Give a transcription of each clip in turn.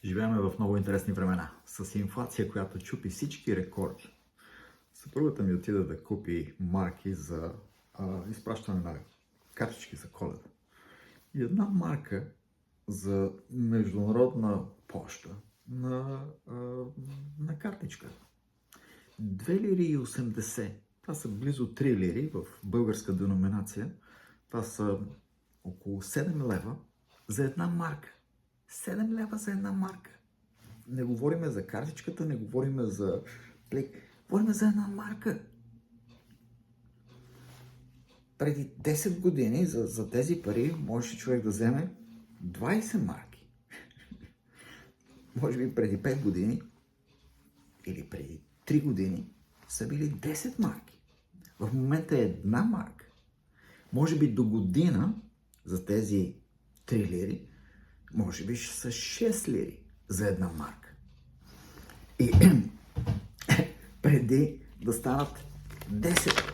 Живеем в много интересни времена. С инфлация, която чупи всички рекорди. Съпругата ми отида да купи марки за изпращане на картички за Коледа. И една марка за международна поща на картичка. 2 лири и 80. Това са близо 3 лири в българска деноминация. Това са около 7 лева за една марка. 7 лева за една марка. Не говориме за картичката, не говориме за плик. Говориме за една марка. Преди 10 години за тези пари можеше човек да вземе 20 марки. Може би преди 5 години или преди 3 години са били 10 марки. В момента е една марка. Може би до година за тези 3 лири, може би ще са 6 лири за една марка. И преди да станат 10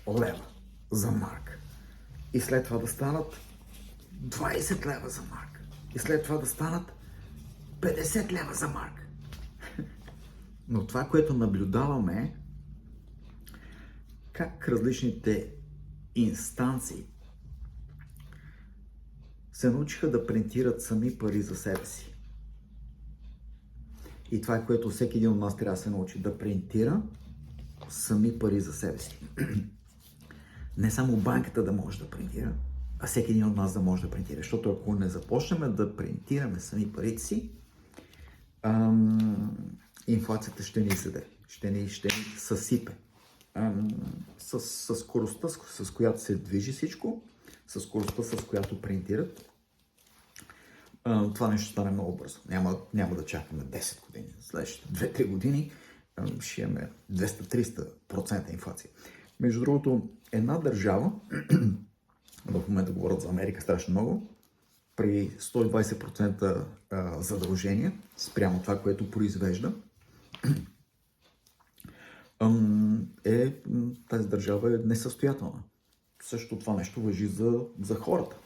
лева за марка. И след това да станат 20 лева за марка. И след това да станат 50 лева за марка. Но това, което наблюдаваме е как различните инстанции се научиха да принтират сами пари за себе си. И това е, което всеки един от нас трябва да се научи, да принтира сами пари за себе си. Не само банката да може да принтира, а всеки един от нас да може да принтира. Защото ако не започнем да принтираме сами парите си, инфлацията ще ни съде, ще ни съсипе. С скоростта, с която се движи всичко, с скоростта, с която принтират, това нещо стане много бързо. Няма да чакаме 10 години. Следващите 2-3 години ще имаме 200-300% инфлация. Между другото, една държава, в момента говорят за Америка страшно много, при 120% задължения спрямо това, което произвежда, тази държава е несъстоятелна. Също това нещо важи за хората.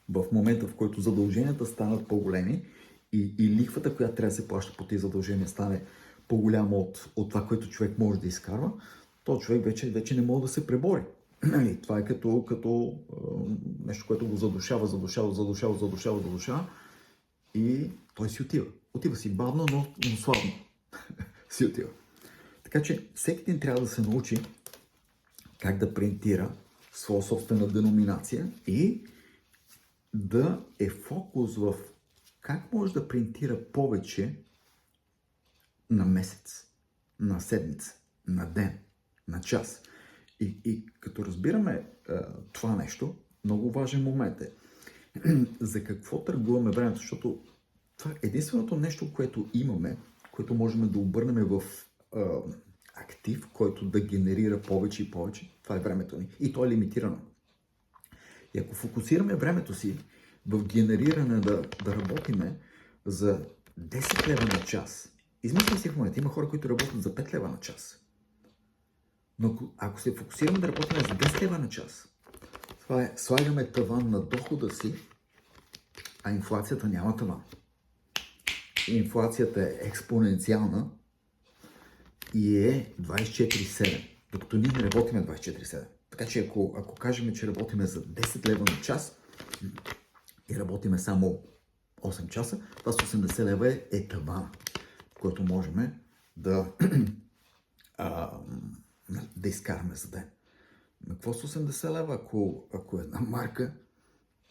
В момента, в който задълженията станат по-големи и лихвата, която трябва да се плаща по тези задължения, стане по-голяма от това, което човек може да изкарва, то човек вече не може да се пребори. Това е като нещо, което го задушава и той си отива. Отива си бавно, но славно си отива. Така че всеки ден трябва да се научи как да принтира своя собствена деноминация и да е фокус в как може да принтира повече на месец, на седмица, на ден, на час. И като разбираме това нещо, много важен момент е за какво търгуваме времето, защото това е единственото нещо, което имаме, което можем да обърнем в актив, който да генерира повече и повече. Това е времето ни. И то е лимитирано. И ако фокусираме времето си в генериране да работиме за 10 лева на час, измислям си в момента, има хора, които работят за 5 лева на час. Но ако се фокусираме да работим за 10 лева на час, това е слагаме таван на дохода си, а инфлацията няма таван. Инфлацията е експоненциална и е 24/7, докато ние не работиме 24/7. Така че ако кажем, че работиме за 10 лева на час и работиме само 8 часа, това с 80 лева е тавана, който можем да изкараме за ден. Но какво с 80 лева, ако една марка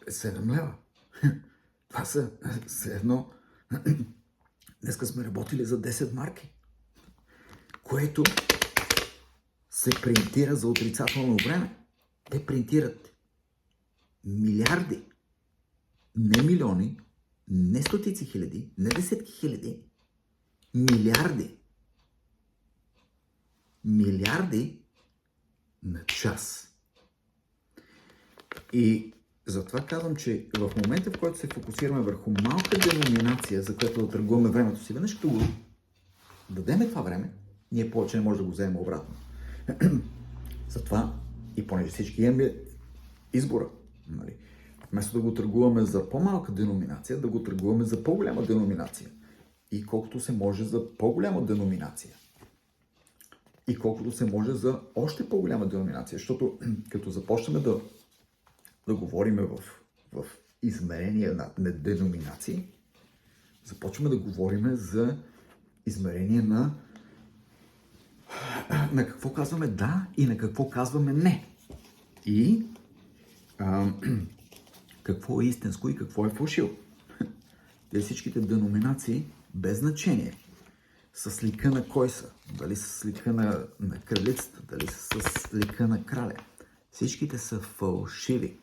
е 7 лева? Това са все едно. Днеска сме работили за 10 марки, което се принтира за отрицателно време. Те принтират милиарди, не милиони, не стотици хиляди, не десетки хиляди, милиарди. Милиарди на час. И затова казвам, че в момента, в който се фокусираме върху малка деноминация, за която да търгуваме времето си, веднъж като го дадеме това време, ние повече не може да го вземем обратно. Затова, и понеже всички имаме избора, нали? Вместо да го търгуваме за по-малка деноминация, да го търгуваме за по-голяма деноминация. И колкото се може за по-голяма деноминация. И колкото се може за още по-голяма деноминация. Защото като започнем да говорим в измерения на деноминации, започваме да говорим за измерение на какво казваме да и на какво казваме не. И какво е истинско и какво е фалшиво. Те всичките деноминации, без значение, с лика на кой са, дали с лика на кралицата, дали с лика на краля. Всичките са фалшиви.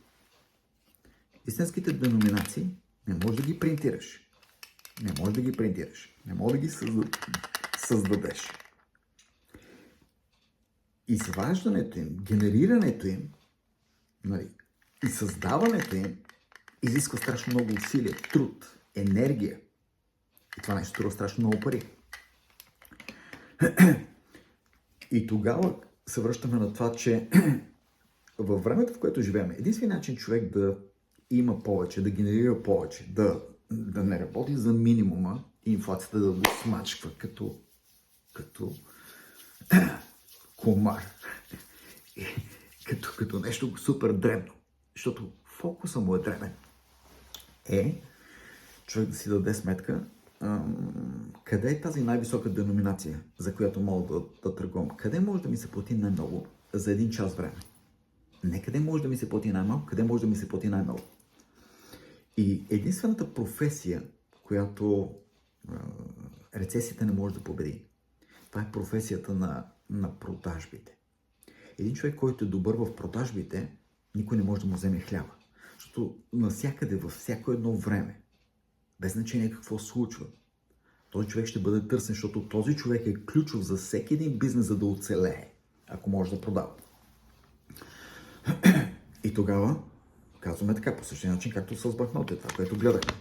Истинските деноминации не можеш да ги принтираш. Не можеш да ги принтираш. Не можеш да ги създадеш. Изваждането им, генерирането им, нали, и създаването им изисква страшно много усилия, труд, енергия. И това нещо струва страшно много пари. И тогава се връщаме на това, че във времето, в което живеем, единственият начин човек да има повече, да генерира повече, да не работи за минимума и инфлацията да го смачква като комар. Като нещо супер дребно. Защото фокуса му е дребен. Човек да си даде сметка къде е тази най-висока деноминация, за която мога да търгувам. Къде може да ми се плати най-много за един час време? Не къде може да ми се плати най-малко, къде може да ми се плати най-много. И единствената професия, която рецесията не може да победи, това е професията на продажбите. Един човек, който е добър в продажбите, никой не може да му вземе хляба. Защото навсякъде, във всяко едно време, без значение какво случва, този човек ще бъде търсен, защото този човек е ключов за всеки един бизнес, за да оцелее, ако може да продава. И тогава казваме така, по същия начин, както с банкноти, това, което гледахме.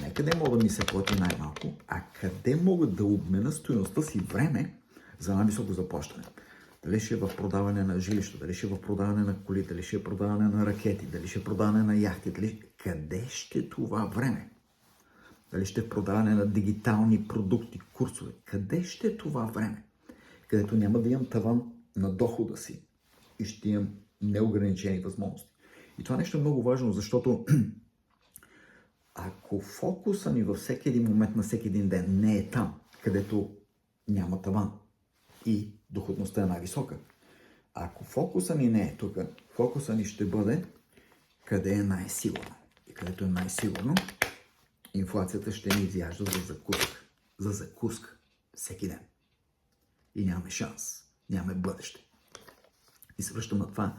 Не къде мога да ми се плати най-малко, а къде мога да обмена стойността си време за най-високо заплащане. Дали ще е в продаване на жилища, дали ще е в продаване на коли, дали ще е продаване на ракети, дали ще е продаване на яхти, къде ще е това време? Дали ще е продаване на дигитални продукти, курсове. Къде ще е това време? Където няма да имам таван на дохода си и ще имам неограничени възможности. И това нещо е много важно, защото ако фокуса ни във всеки един момент на всеки един ден не е там, където няма таван и доходността е най-висока, ако фокуса ни не е тук, фокуса ни ще бъде къде е най-сигурно. И където е най-сигурно, инфлацията ще ни изяжда за закуска всеки ден. И нямаме шанс, нямаме бъдеще. И се връщам на това,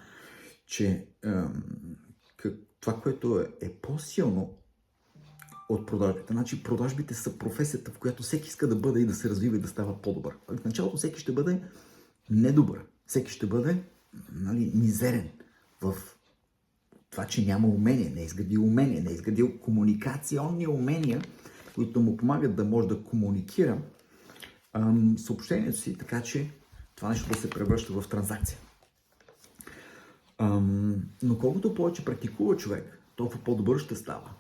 че това, което е по-силно от продажбите. Значи продажбите са професията, в която всеки иска да бъде и да се развива и да става по-добър. В началото всеки ще бъде недобър. Всеки ще бъде мизерен в това, че няма умение, не е изградил умение, не е изградил комуникационни умения, които му помагат да може да комуникира съобщението си, така че това нещо да се превръща в транзакция. Но колкото повече практикува човек, толкова по-добър ще става.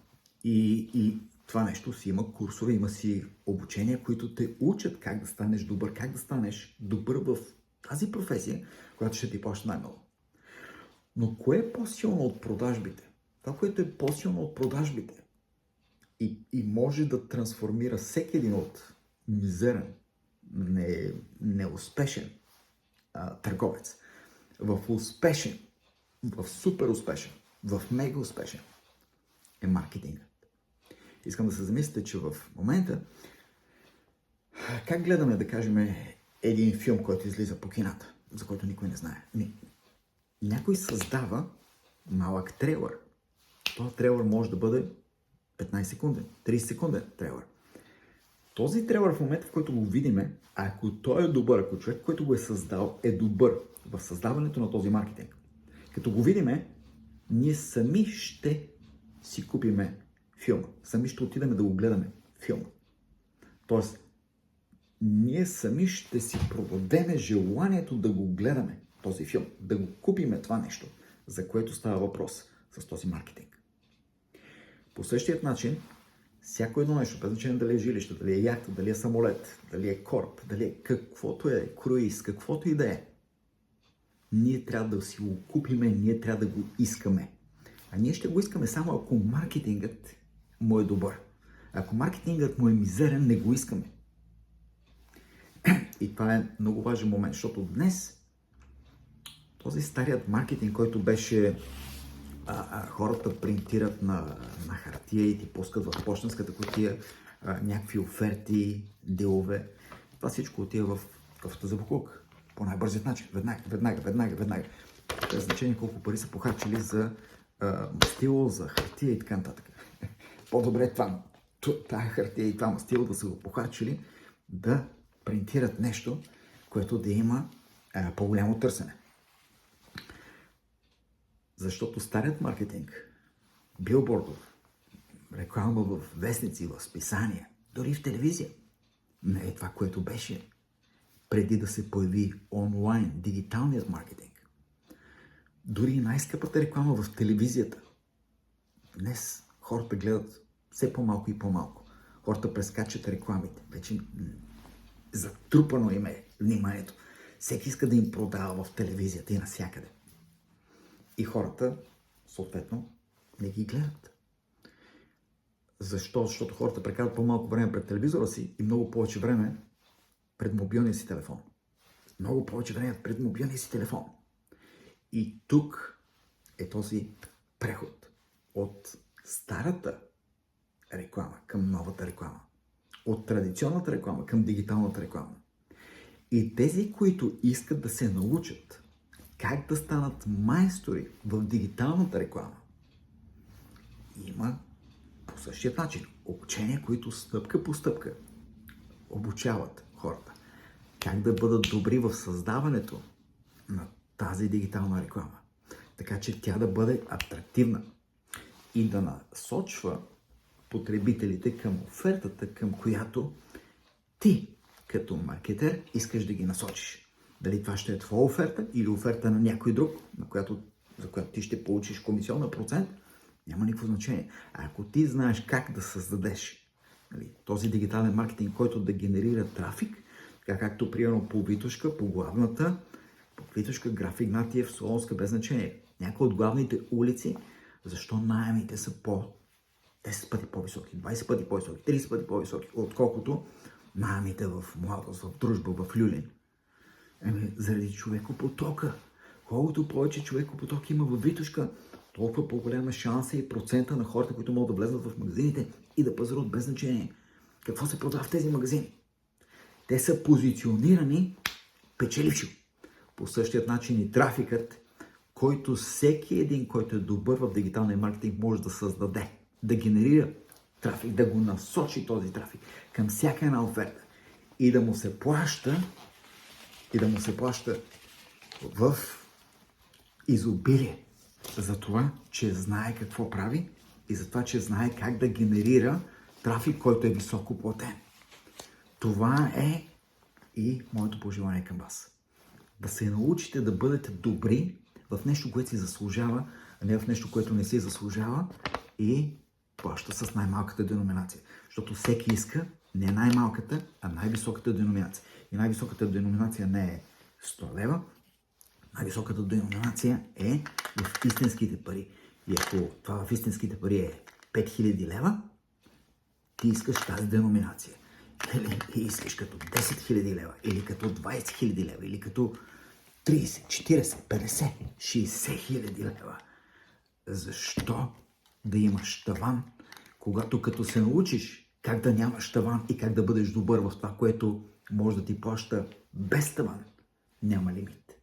И това нещо си има курсове, има си обучения, които те учат как да станеш добър в тази професия, която ще ти плаща най-много. Но кое е по-силно от продажбите? Това, което е по-силно от продажбите и може да трансформира всеки един от мизерен, неуспешен търговец в успешен, в супер успешен, в мега успешен, е маркетингът. Искам да се замислите, че в момента как гледаме, да кажем, един филм, който излиза по кината, за който никой не знае. Някой създава малък трейлър. Този трейлър може да бъде 15 секунден, 30 секунден трейлър. Този трейлър в момента, в който го видиме, ако той е добър, ако човек, който го е създал, е добър в създаването на този маркетинг, като го видиме, ние сами ще си купиме филма. Сами ще отидем да го гледаме филма. Тоест, ние сами ще си продадеме желанието да го гледаме този филм, да го купиме това нещо, за което става въпрос с този маркетинг. По същия начин, всяко едно нещо, без значение дали е жилище, дали е яхта, дали е самолет, дали е кораб, дали е каквото е, круиз, каквото и да е, ние трябва да си го купиме, ние трябва да го искаме. А ние ще го искаме само ако маркетингът му е добър. Ако маркетингът му е мизерен, не го искаме. И това е много важен момент, защото днес този старият маркетинг, който беше хората принтират на хартия и ти пускат в почтенската кутия някакви оферти, делове. Това всичко отива в къфата за буклук. По най-бързият начин. Веднага. Без значение колко пари са похарчили за мастило, за хартия и така нататък. По-добре е тази хартия и това мастило да са го похарчили, да принтират нещо, което да има по-голямо търсене. Защото старият маркетинг, билбордов, реклама в вестници, в списания, дори в телевизия, не е това, което беше преди да се появи онлайн, дигиталният маркетинг. Дори най-скъпата реклама в телевизията. Днес хората гледат все по-малко и по-малко. Хората прескачат рекламите. Вече затрупано им е вниманието. Всеки иска да им продава в телевизията и навсякъде. И хората, съответно, не ги гледат. Защо? Защото хората прекарат по-малко време пред телевизора си и много повече време пред мобилния си телефон. Много повече време пред мобилния си телефон. И тук е този преход от старата реклама към новата реклама. От традиционната реклама към дигиталната реклама. И тези, които искат да се научат как да станат майстори в дигиталната реклама, има по същия начин обучения, които стъпка по стъпка обучават хората как да бъдат добри в създаването на тази дигитална реклама. Така че тя да бъде атрактивна и да насочва потребителите към офертата, към която ти като маркетер искаш да ги насочиш. Дали това ще е твоя оферта или оферта на някой друг, за която ти ще получиш комисионен процент, няма никакво значение. А ако ти знаеш как да създадеш този дигитален маркетинг, който да генерира трафик, така както примерно по Витошка, по главната, по Витошка, Граф Игнатиев, Солонска, без значение. Някои от главните улици, защо наемите са 10 пъти по-високи, 20 пъти по-високи, 30 пъти по-високи, отколкото наемите в Младост, в Дружба, в Люлин. Заради човекопотока. Колкото повече човекопоток има във Витошка, толкова по-голяма шанса и процента на хората, които могат да влезнат в магазините и да пазаруват без значение. Какво се продава в тези магазини? Те са позиционирани печелившо. По същия начин и трафикът, който всеки един, който е добър в дигиталния маркетинг, може да създаде, да генерира трафик, да го насочи този трафик към всяка една оферта и да му се плаща в изобилие за това, че знае какво прави и за това, че знае как да генерира трафик, който е високо платен. Това е и моето пожелание към вас. Да се научите да бъдете добри в нещо, което си заслужава, а не в нещо, което не си заслужава и плаща с най-малката деноминация. Защото всеки иска не най-малката, а най-високата деноминация. И най-високата деноминация не е 100 лева, най-високата деноминация е в истинските пари. И ако това в истинските пари е 5000 лева, ти искаш тази деноминация. Или ти искаш като 10 000 лева, или като 20 000 лева, или като 30, 40, 50, 60 хиляди лева. Защо да имаш таван, когато като се научиш как да нямаш таван и как да бъдеш добър в това, което може да ти плаща без таван, няма лимит.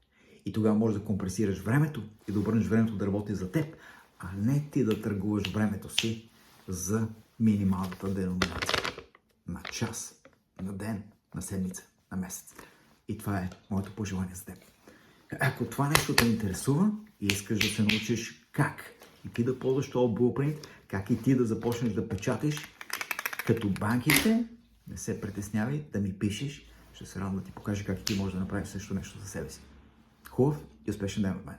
И тогава можеш да компресираш времето и да обърнеш времето да работи за теб, а не ти да търгуваш времето си за минималната деноминация. На час, на ден, на седмица, на месец. И това е моето пожелание за теб. Ако това нещо те интересува и искаш да се научиш как и ти да ползваш този blueprint, как и ти да започнеш да печаташ като банките, не се притеснявай да ми пишеш. Ще се радвам да ти покажа как и ти можеш да направиш също нещо за себе си. Хубав и успешен ден от мен!